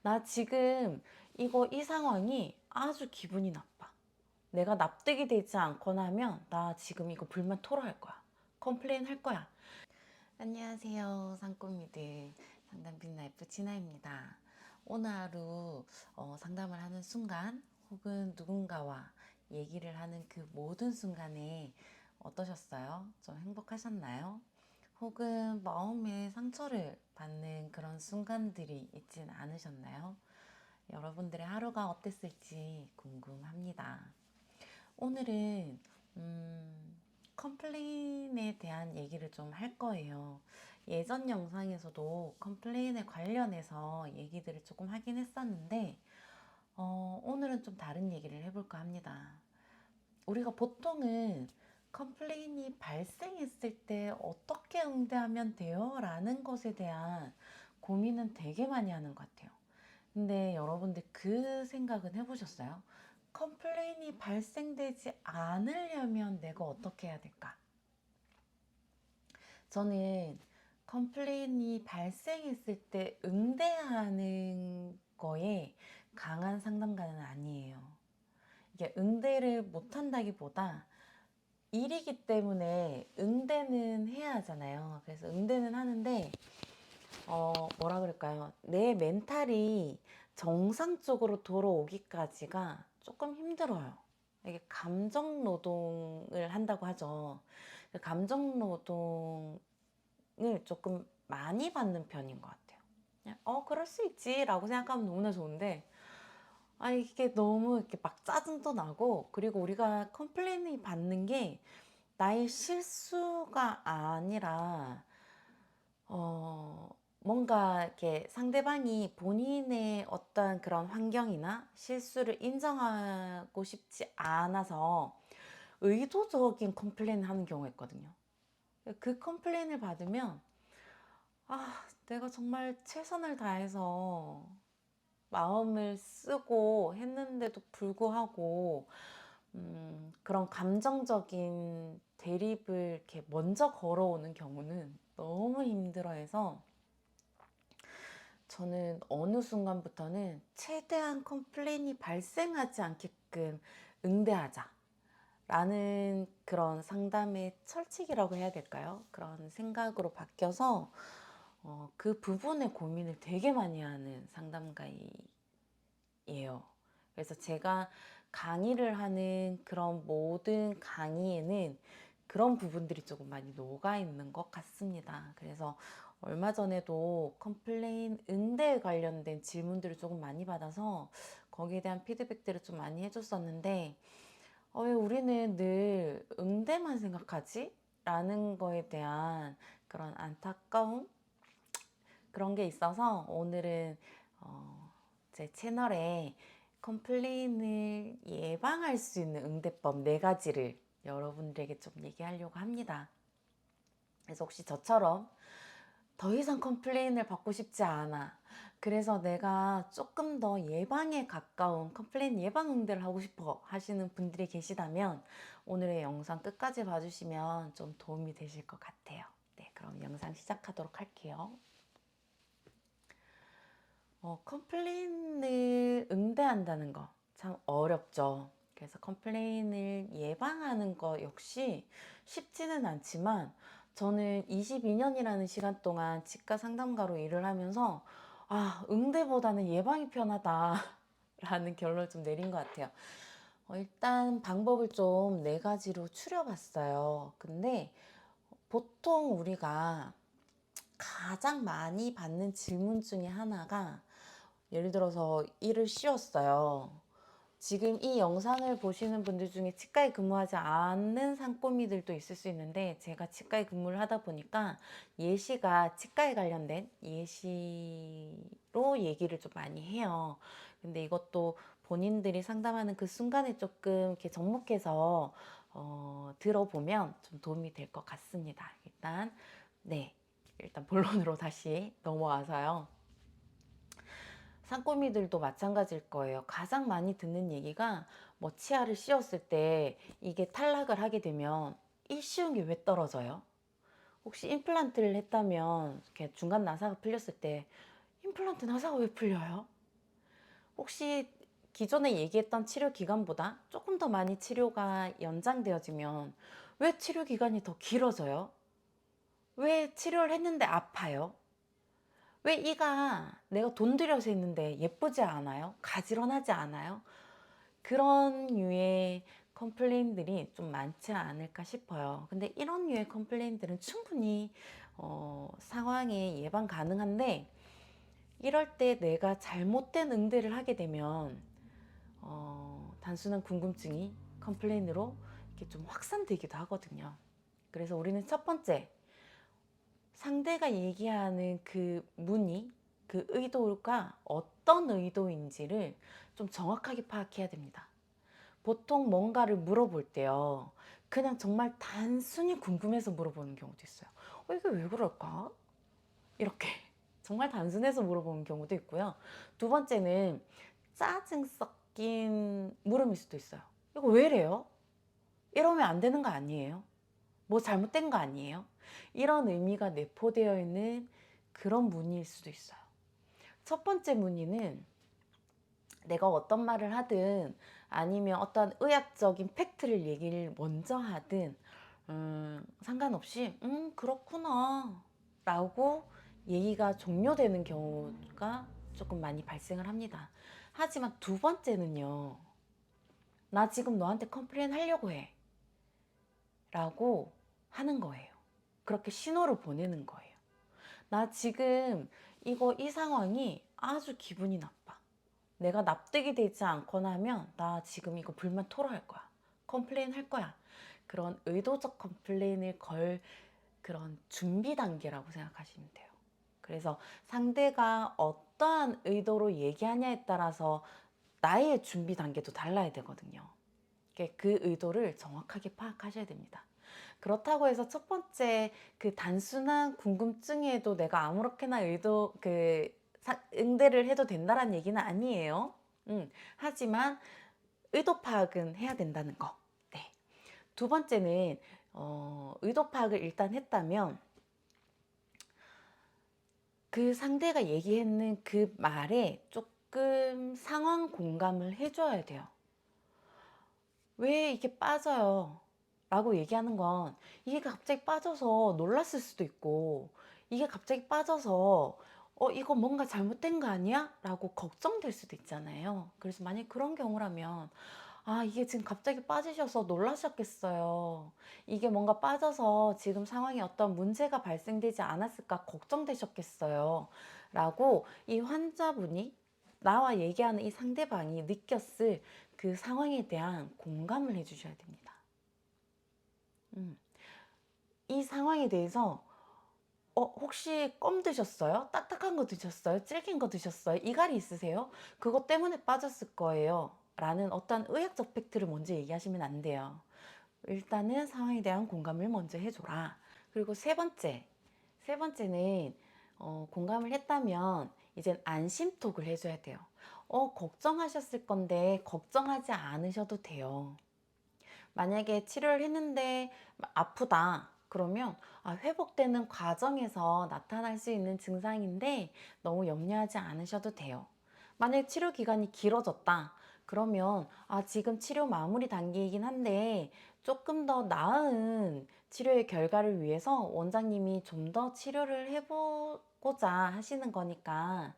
나 지금 이 상황이 아주 기분이 나빠. 내가 납득이 되지 않거나 하면 나 지금 이거 불만 토로할 거야. 컴플레인 할 거야. 안녕하세요, 상꼬미들. 상담 라이프 진아입니다. 오늘 하루 상담을 하는 순간 혹은 누군가와 얘기를 하는 그 모든 순간에 어떠셨어요? 좀 행복하셨나요? 혹은 마음의 상처를 받는 그런 순간들이 있진 않으셨나요? 여러분들의 하루가 어땠을지 궁금합니다. 오늘은 컴플레인에 대한 얘기를 좀 할 거예요. 예전 영상에서도 컴플레인에 관련해서 얘기들을 조금 하긴 했었는데 오늘은 좀 다른 얘기를 해볼까 합니다. 우리가 보통은 컴플레인이 발생했을 때 어떻게 응대하면 돼요? 라는 것에 대한 고민은 되게 많이 하는 것 같아요. 근데 여러분들 그 생각은 해보셨어요? 컴플레인이 발생되지 않으려면 내가 어떻게 해야 될까? 저는 컴플레인이 발생했을 때 응대하는 거에 강한 상담가는 아니에요. 이게 응대를 못한다기보다 일이기 때문에 응대는 해야 하잖아요. 그래서 응대는 하는데 뭐라 그럴까요? 내 멘탈이 정상적으로 돌아오기까지가 조금 힘들어요. 이게 감정 노동을 한다고 하죠. 감정 노동을 조금 많이 받는 편인 것 같아요. 그냥 그럴 수 있지라고 생각하면 너무나 좋은데 이게 너무 이렇게 막 짜증도 나고, 그리고 우리가 컴플레인이 받는 게 나의 실수가 아니라 뭔가 이렇게 상대방이 본인의 어떤 그런 환경이나 실수를 인정하고 싶지 않아서 의도적인 컴플레인을 하는 경우가 있거든요. 그 컴플레인을 받으면 내가 정말 최선을 다해서 마음을 쓰고 했는데도 불구하고 그런 감정적인 대립을 이렇게 먼저 걸어오는 경우는 너무 힘들어해서 저는 어느 순간부터는 최대한 컴플레인이 발생하지 않게끔 응대하자 라는 그런 상담의 철칙이라고 해야 될까요? 그런 생각으로 바뀌어서 그 부분에 고민을 되게 많이 하는 상담가예요. 그래서 제가 강의를 하는 그런 모든 강의에는 그런 부분들이 조금 많이 녹아 있는 것 같습니다. 그래서 얼마 전에도 컴플레인 응대에 관련된 질문들을 조금 많이 받아서 거기에 대한 피드백들을 좀 많이 해줬었는데 왜 우리는 늘 응대만 생각하지? 라는 거에 대한 그런 안타까움? 그런 게 있어서 오늘은 제 채널에 컴플레인을 예방할 수 있는 응대법 4가지를 여러분들에게 좀 얘기하려고 합니다. 그래서 혹시 저처럼 더 이상 컴플레인을 받고 싶지 않아, 그래서 내가 조금 더 예방에 가까운 컴플레인 예방 응대를 하고 싶어 하시는 분들이 계시다면 오늘의 영상 끝까지 봐주시면 좀 도움이 되실 것 같아요. 네, 그럼 영상 시작하도록 할게요. 컴플레인을 응대한다는 거 참 어렵죠. 그래서 컴플레인을 예방하는 거 역시 쉽지는 않지만 저는 22년이라는 시간 동안 치과 상담가로 일을 하면서 응대보다는 예방이 편하다라는 결론을 좀 내린 것 같아요. 일단 방법을 좀 4가지로 추려봤어요. 근데 보통 우리가 가장 많이 받는 질문 중에 하나가, 예를 들어서 일을 쉬었어요. 지금 이 영상을 보시는 분들 중에 치과에 근무하지 않는 상꼬미들도 있을 수 있는데, 제가 치과에 근무를 하다 보니까 예시가 치과에 관련된 예시로 얘기를 좀 많이 해요. 근데 이것도 본인들이 상담하는 그 순간에 조금 이렇게 접목해서 들어보면 좀 도움이 될 것 같습니다. 일단 본론으로 다시 넘어와서요. 산꼬미들도 마찬가지일 거예요. 가장 많이 듣는 얘기가 뭐 치아를 씌웠을 때 이게 탈락을 하게 되면 이 씌운 게 왜 떨어져요? 혹시 임플란트를 했다면 이렇게 중간 나사가 풀렸을 때 임플란트 나사가 왜 풀려요? 혹시 기존에 얘기했던 치료 기간보다 조금 더 많이 치료가 연장되어지면 왜 치료 기간이 더 길어져요? 왜 치료를 했는데 아파요? 왜 이가 내가 돈 들여서 했는데 예쁘지 않아요? 가지런하지 않아요? 그런 류의 컴플레인들이 좀 많지 않을까 싶어요. 근데 이런 류의 컴플레인들은 충분히 상황에 예방 가능한데, 이럴 때 내가 잘못된 응대를 하게 되면 단순한 궁금증이 컴플레인으로 이렇게 좀 확산되기도 하거든요. 그래서 우리는 첫 번째, 상대가 얘기하는 그 문의, 그 의도가 어떤 의도인지를 좀 정확하게 파악해야 됩니다. 보통 뭔가를 물어볼 때요, 그냥 정말 단순히 궁금해서 물어보는 경우도 있어요. 이게 왜 그럴까? 이렇게 정말 단순해서 물어보는 경우도 있고요. 두 번째는 짜증 섞인 물음일 수도 있어요. 이거 왜 이래요? 이러면 안 되는 거 아니에요? 뭐 잘못된 거 아니에요? 이런 의미가 내포되어 있는 그런 문의일 수도 있어요. 첫 번째 문의는 내가 어떤 말을 하든 아니면 어떤 의학적인 팩트를 얘기를 먼저 하든 상관없이 그렇구나 라고 얘기가 종료되는 경우가 조금 많이 발생을 합니다. 하지만 두 번째는요, 나 지금 너한테 컴플레인 하려고 해 라고 하는 거예요. 그렇게 신호를 보내는 거예요. 나 지금 이 상황이 아주 기분이 나빠. 내가 납득이 되지 않거나 하면 나 지금 이거 불만 토로할 거야. 컴플레인 할 거야. 그런 의도적 컴플레인을 걸 그런 준비 단계라고 생각하시면 돼요. 그래서 상대가 어떠한 의도로 얘기하냐에 따라서 나의 준비 단계도 달라야 되거든요. 그 의도를 정확하게 파악하셔야 됩니다. 그렇다고 해서 첫 번째 그 단순한 궁금증에도 내가 아무렇게나 응대를 해도 된다는 얘기는 아니에요. 하지만 의도 파악은 해야 된다는 거. 네. 두 번째는 의도 파악을 일단 했다면 그 상대가 얘기했는 그 말에 조금 상황 공감을 해줘야 돼요. 왜 이게 빠져요? 라고 얘기하는 건 이게 갑자기 빠져서 놀랐을 수도 있고, 이게 갑자기 빠져서 이거 뭔가 잘못된 거 아니야? 라고 걱정될 수도 있잖아요. 그래서 만약 그런 경우라면, 이게 지금 갑자기 빠지셔서 놀라셨겠어요. 이게 뭔가 빠져서 지금 상황에 어떤 문제가 발생되지 않았을까 걱정되셨겠어요. 라고 이 환자분이, 나와 얘기하는 이 상대방이 느꼈을 그 상황에 대한 공감을 해주셔야 됩니다. 이 상황에 대해서 혹시 껌 드셨어요? 딱딱한 거 드셨어요? 질긴 거 드셨어요? 이갈이 있으세요? 그것 때문에 빠졌을 거예요. 라는 어떤 의학적 팩트를 먼저 얘기하시면 안 돼요. 일단은 상황에 대한 공감을 먼저 해줘라. 그리고 세 번째는 공감을 했다면 이젠 안심톡을 해줘야 돼요. 걱정하셨을 건데 걱정하지 않으셔도 돼요. 만약에 치료를 했는데 아프다 그러면 회복되는 과정에서 나타날 수 있는 증상인데 너무 염려하지 않으셔도 돼요. 만약 치료 기간이 길어졌다 그러면 지금 치료 마무리 단계이긴 한데 조금 더 나은 치료의 결과를 위해서 원장님이 좀 더 치료를 해보고자 하시는 거니까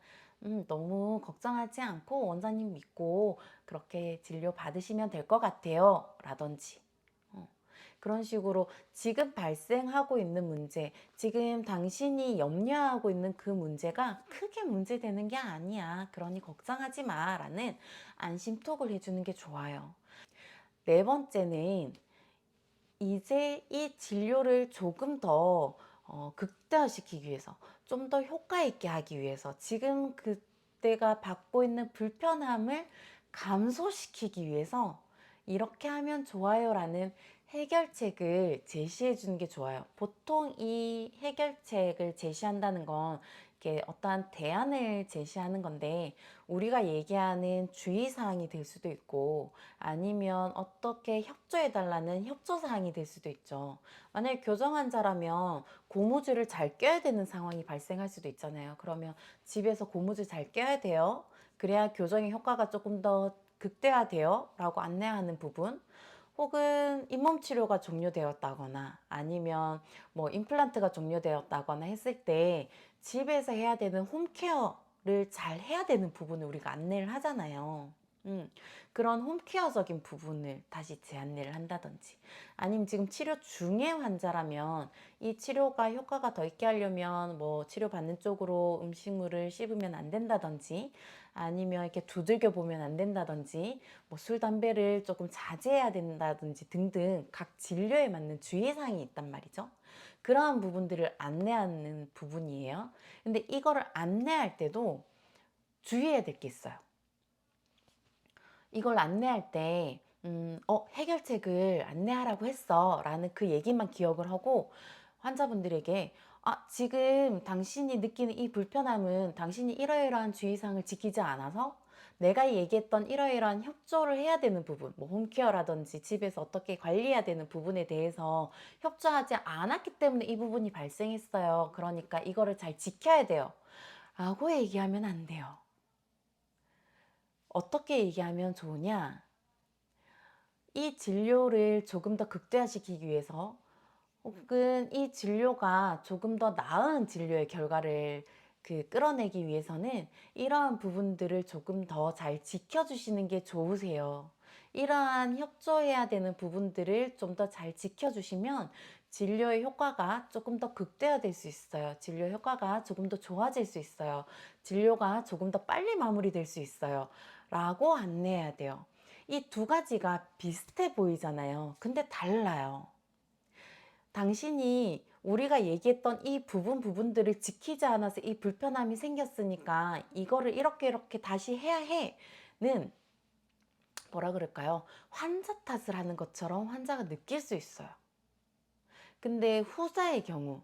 너무 걱정하지 않고 원장님 믿고 그렇게 진료 받으시면 될 것 같아요. 라든지. 그런 식으로 지금 발생하고 있는 문제, 지금 당신이 염려하고 있는 그 문제가 크게 문제되는 게 아니야. 그러니 걱정하지 마. 라는 안심톡을 해주는 게 좋아요. 네 번째는 이제 이 진료를 조금 더 극대화시키기 위해서, 좀 더 효과 있게 하기 위해서, 지금 그때가 받고 있는 불편함을 감소시키기 위해서 이렇게 하면 좋아요 라는 해결책을 제시해 주는 게 좋아요. 보통 이 해결책을 제시한다는 건 이렇게 어떠한 대안을 제시하는 건데, 우리가 얘기하는 주의사항이 될 수도 있고 아니면 어떻게 협조해 달라는 협조사항이 될 수도 있죠. 만약에 교정 환자라면 고무줄을 잘 껴야 되는 상황이 발생할 수도 있잖아요. 그러면 집에서 고무줄 잘 껴야 돼요. 그래야 교정의 효과가 조금 더 극대화되어 라고 안내하는 부분, 혹은 잇몸 치료가 종료되었다거나 아니면 뭐 임플란트가 종료되었다거나 했을 때 집에서 해야 되는 홈케어를 잘 해야 되는 부분을 우리가 안내를 하잖아요. 음, 그런 홈케어적인 부분을 다시 재안내를 한다든지, 아니면 지금 치료 중의 환자라면 이 치료가 효과가 더 있게 하려면 뭐 치료받는 쪽으로 음식물을 씹으면 안 된다든지, 아니면 이렇게 두들겨 보면 안 된다든지, 뭐 술, 담배를 조금 자제해야 된다든지 등등 각 진료에 맞는 주의사항이 있단 말이죠. 그러한 부분들을 안내하는 부분이에요. 근데 이거를 안내할 때도 주의해야 될 게 있어요. 이걸 안내할 때 해결책을 안내하라고 했어 라는 그 얘기만 기억을 하고 환자분들에게, 지금 당신이 느끼는 이 불편함은 당신이 이러이러한 주의사항을 지키지 않아서 내가 얘기했던 이러이러한 협조를 해야 되는 부분, 뭐 홈케어라든지 집에서 어떻게 관리해야 되는 부분에 대해서 협조하지 않았기 때문에 이 부분이 발생했어요. 그러니까 이거를 잘 지켜야 돼요 라고 얘기하면 안 돼요. 어떻게 얘기하면 좋으냐? 이 진료를 조금 더 극대화시키기 위해서, 혹은 이 진료가 조금 더 나은 진료의 결과를 끌어내기 위해서는 이러한 부분들을 조금 더 잘 지켜주시는 게 좋으세요. 이러한 협조해야 되는 부분들을 좀 더 잘 지켜주시면 진료의 효과가 조금 더 극대화될 수 있어요. 진료 효과가 조금 더 좋아질 수 있어요. 진료가 조금 더 빨리 마무리될 수 있어요. 라고 안내해야 돼요. 이 두 가지가 비슷해 보이잖아요. 근데 달라요. 당신이 우리가 얘기했던 이 부분들을 지키지 않아서 이 불편함이 생겼으니까 이거를 이렇게 다시 해야 해는, 뭐라 그럴까요? 환자 탓을 하는 것처럼 환자가 느낄 수 있어요. 근데 후자의 경우,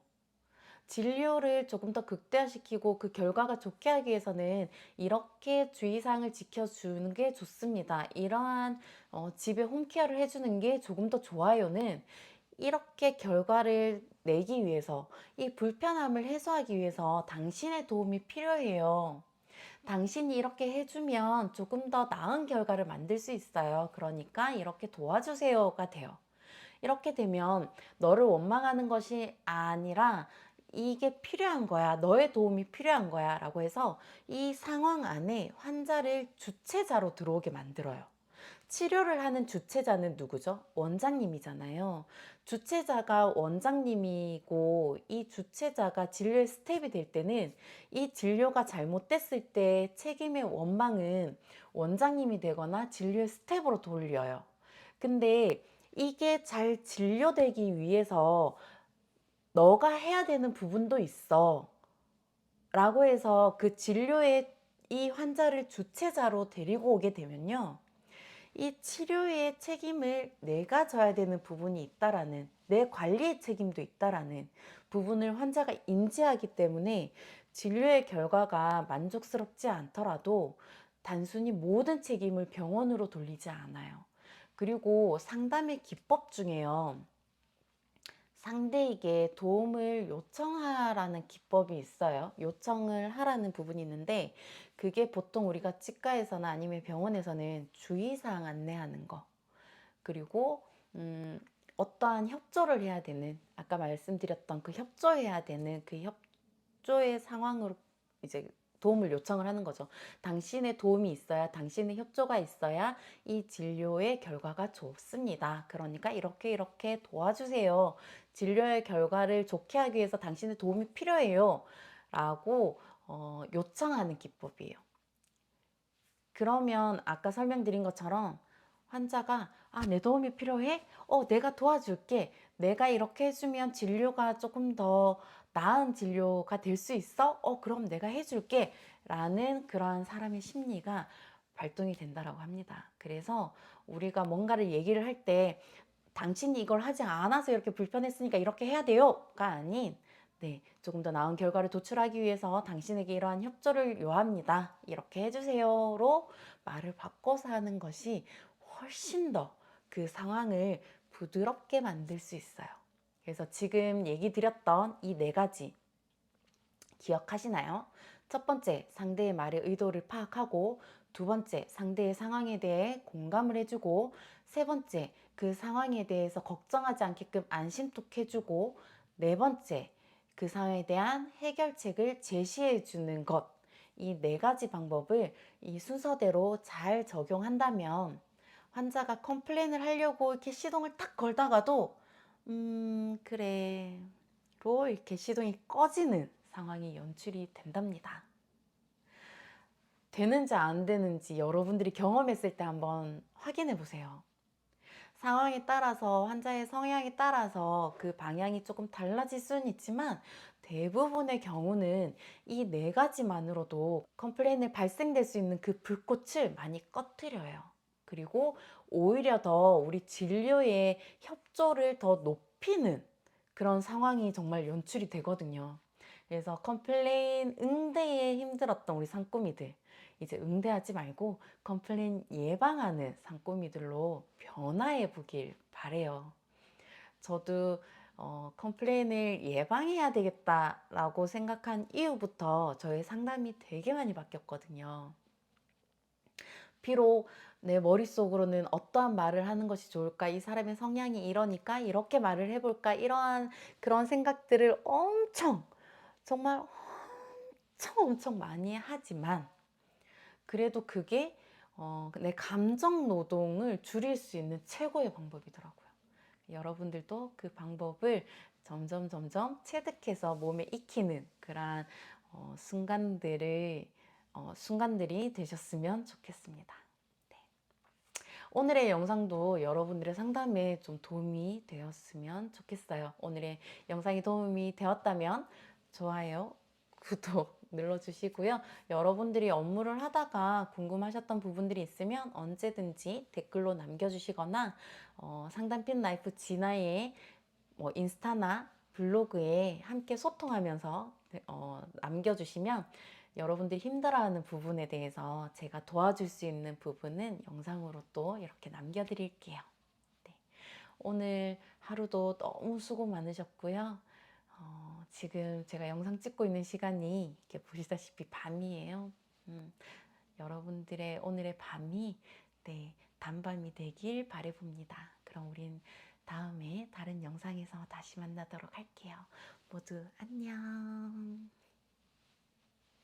진료를 조금 더 극대화시키고 그 결과가 좋게 하기 위해서는 이렇게 주의사항을 지켜주는 게 좋습니다. 이러한 집에 홈케어를 해주는 게 조금 더 좋아요는, 이렇게 결과를 내기 위해서, 이 불편함을 해소하기 위해서 당신의 도움이 필요해요. 당신이 이렇게 해주면 조금 더 나은 결과를 만들 수 있어요. 그러니까 이렇게 도와주세요가 돼요. 이렇게 되면 너를 원망하는 것이 아니라 이게 필요한 거야, 너의 도움이 필요한 거야 라고 해서 이 상황 안에 환자를 주체자로 들어오게 만들어요. 치료를 하는 주체자는 누구죠? 원장님이잖아요. 주체자가 원장님이고, 이 주체자가 진료의 스텝이 될 때는 이 진료가 잘못됐을 때 책임의 원망은 원장님이 되거나 진료의 스텝으로 돌려요. 근데 이게 잘 진료되기 위해서 너가 해야 되는 부분도 있어 라고 해서 그 진료에 이 환자를 주체자로 데리고 오게 되면요, 이 치료의 책임을 내가 져야 되는 부분이 있다라는, 내 관리의 책임도 있다라는 부분을 환자가 인지하기 때문에 진료의 결과가 만족스럽지 않더라도 단순히 모든 책임을 병원으로 돌리지 않아요. 그리고 상담의 기법 중에요, 상대에게 도움을 요청하라는 기법이 있어요. 요청을 하라는 부분이 있는데, 그게 보통 우리가 치과에서나 아니면 병원에서는 주의사항 안내하는 거, 그리고 어떠한 협조를 해야 되는, 아까 말씀드렸던 그 협조해야 되는 그 협조의 상황으로 이제 도움을 요청을 하는 거죠. 당신의 도움이 있어야, 당신의 협조가 있어야 이 진료의 결과가 좋습니다. 그러니까 이렇게 도와주세요. 진료의 결과를 좋게 하기 위해서 당신의 도움이 필요해요. 라고 요청하는 기법이에요. 그러면 아까 설명드린 것처럼 환자가, 내 도움이 필요해? 내가 도와줄게. 내가 이렇게 해주면 진료가 조금 더 나은 진료가 될 수 있어? 그럼 내가 해줄게. 라는 그러한 사람의 심리가 발동이 된다라고 합니다. 그래서 우리가 뭔가를 얘기를 할 때 당신이 이걸 하지 않아서 이렇게 불편했으니까 이렇게 해야 돼요가 아닌, 네, 조금 더 나은 결과를 도출하기 위해서 당신에게 이러한 협조를 요합니다. 이렇게 해주세요로 말을 바꿔서 하는 것이 훨씬 더 그 상황을 부드럽게 만들 수 있어요. 그래서 지금 얘기 드렸던 이 네 가지 기억하시나요? 첫 번째, 상대의 말의 의도를 파악하고, 두 번째, 상대의 상황에 대해 공감을 해주고, 세 번째, 그 상황에 대해서 걱정하지 않게끔 안심톡 해주고, 네 번째, 그 상황에 대한 해결책을 제시해 주는 것. 이 네 가지 방법을 이 순서대로 잘 적용한다면 환자가 컴플레인을 하려고 이렇게 시동을 탁 걸다가도 그래 로 이렇게 시동이 꺼지는 상황이 연출이 된답니다. 되는지 안 되는지 여러분들이 경험했을 때 한번 확인해 보세요. 상황에 따라서 환자의 성향에 따라서 그 방향이 조금 달라질 수는 있지만 대부분의 경우는 이 네 가지만으로도 컴플레인을 발생될 수 있는 그 불꽃을 많이 꺼트려요. 그리고 오히려 더 우리 진료의 협조를 더 높이는 그런 상황이 정말 연출이 되거든요. 그래서 컴플레인 응대에 힘들었던 우리 상꾸미들, 이제 응대하지 말고 컴플레인 예방하는 상꾸미들로 변화해 보길 바래요. 저도 컴플레인을 예방해야 되겠다라고 생각한 이후부터 저의 상담이 되게 많이 바뀌었거든요. 비록 내 머릿속으로는 어떠한 말을 하는 것이 좋을까? 이 사람의 성향이 이러니까 이렇게 말을 해볼까? 이러한 그런 생각들을 정말 엄청 많이 하지만 그래도 그게 내 감정 노동을 줄일 수 있는 최고의 방법이더라고요. 여러분들도 그 방법을 점점 체득해서 몸에 익히는 그러한 순간들이 되셨으면 좋겠습니다. 네. 오늘의 영상도 여러분들의 상담에 좀 도움이 되었으면 좋겠어요. 오늘의 영상이 도움이 되었다면 좋아요, 구독 눌러주시고요. 여러분들이 업무를 하다가 궁금하셨던 부분들이 있으면 언제든지 댓글로 남겨주시거나 상담핀 라이프 진아의 인스타나 블로그에 함께 소통하면서 남겨주시면 여러분들이 힘들어하는 부분에 대해서 제가 도와줄 수 있는 부분은 영상으로 또 이렇게 남겨드릴게요. 네. 오늘 하루도 너무 수고 많으셨고요. 지금 제가 영상 찍고 있는 시간이 이렇게 보시다시피 밤이에요. 여러분들의 오늘의 밤이 단밤이 되길 바라봅니다. 그럼 우린 다음에 다른 영상에서 다시 만나도록 할게요. 모두 안녕.